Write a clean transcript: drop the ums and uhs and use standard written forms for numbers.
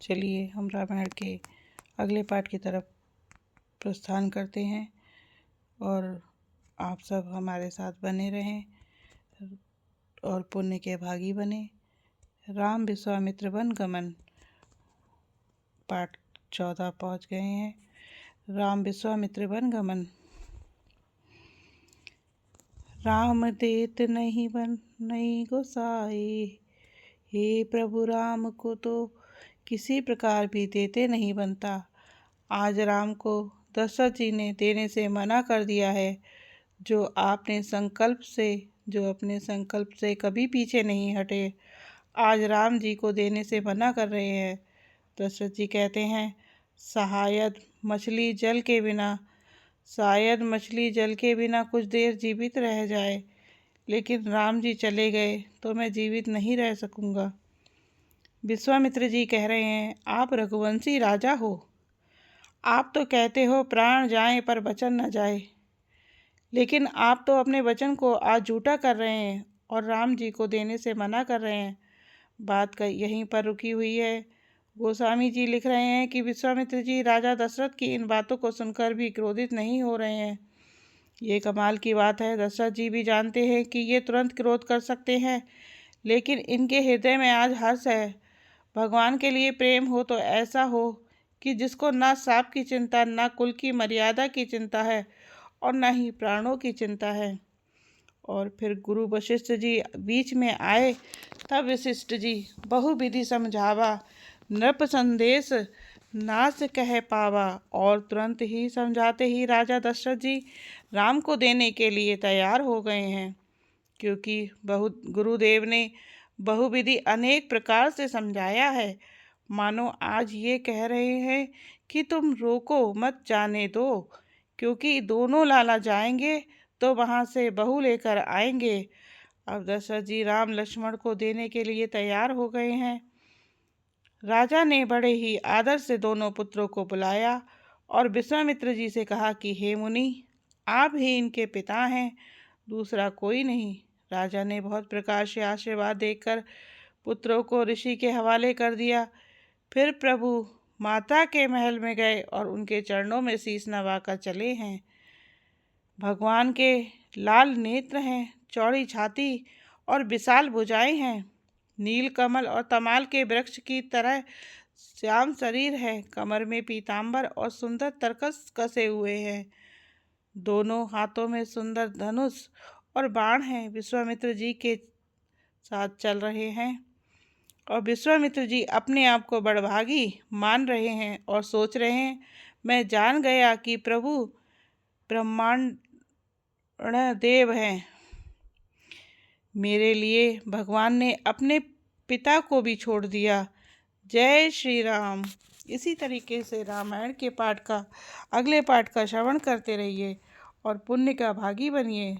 चलिए हम रामायण के अगले पाठ की तरफ प्रस्थान करते हैं और आप सब हमारे साथ बने रहें और पुण्य के भागी बने। राम विश्वामित्र वन गमन पाठ 14 पहुँच गए हैं। राम विश्वामित्र वन गमन। राम देत नहीं बन नहीं गोसाई, हे प्रभु राम को तो किसी प्रकार भी देते नहीं बनता। आज राम को दशरथ जी ने देने से मना कर दिया है, जो अपने संकल्प से कभी पीछे नहीं हटे। आज राम जी को देने से मना कर रहे हैं। दशरथ जी कहते हैं, शायद मछली जल के बिना कुछ देर जीवित रह जाए, लेकिन राम जी चले गए तो मैं जीवित नहीं रह सकूंगा। विश्वामित्र जी कह रहे हैं, आप रघुवंशी राजा हो, आप तो कहते हो प्राण जाए पर वचन न जाए, लेकिन आप तो अपने वचन को आज झूठा कर रहे हैं और राम जी को देने से मना कर रहे हैं। बात का यहीं पर रुकी हुई है। गोस्वामी जी लिख रहे हैं कि विश्वामित्र जी राजा दशरथ की इन बातों को सुनकर भी क्रोधित नहीं हो रहे हैं। ये कमाल की बात है। दशरथ जी भी जानते हैं कि ये तुरंत क्रोध कर सकते हैं, लेकिन इनके हृदय में आज हर्ष है। भगवान के लिए प्रेम हो तो ऐसा हो कि जिसको ना सांप की चिंता, ना कुल की मर्यादा की चिंता है और ना ही प्राणों की चिंता है। और फिर गुरु वशिष्ठ जी बीच में आए, तब वशिष्ठ जी बहुविधि समझावा, नृप संदेश नास कह पावा। और तुरंत ही समझाते ही राजा दशरथ जी राम को देने के लिए तैयार हो गए हैं, क्योंकि गुरुदेव ने बहुविधि अनेक प्रकार से समझाया है। मानो आज ये कह रहे हैं कि तुम रोको मत, जाने दो, क्योंकि दोनों लाला जाएंगे तो वहाँ से बहू लेकर आएंगे। अब दशरथ जी राम लक्ष्मण को देने के लिए तैयार हो गए हैं। राजा ने बड़े ही आदर से दोनों पुत्रों को बुलाया और विश्वामित्र जी से कहा कि हे मुनि, आप ही इनके पिता हैं, दूसरा कोई नहीं। राजा ने बहुत प्रकार से आशीर्वाद देकर पुत्रों को ऋषि के हवाले कर दिया। फिर प्रभु माता के महल में गए और उनके चरणों में शीश नवाकर चले हैं। भगवान के लाल नेत्र हैं, चौड़ी छाती और विशाल भुजाएं हैं। नील कमल और तमाल के वृक्ष की तरह श्याम शरीर है। कमर में पीतांबर और सुंदर तरकस कसे हुए हैं। दोनों हाथों में सुंदर धनुष और बाण हैं। विश्वामित्र जी के साथ चल रहे हैं और विश्वामित्र जी अपने आप को बड़भागी मान रहे हैं और सोच रहे हैं, मैं जान गया कि प्रभु ब्रह्मांड देव हैं। मेरे लिए भगवान ने अपने पिता को भी छोड़ दिया। जय श्री राम। इसी तरीके से रामायण के पाठ का अगले पाठ का श्रवण करते रहिए और पुण्य का भागी बनिए।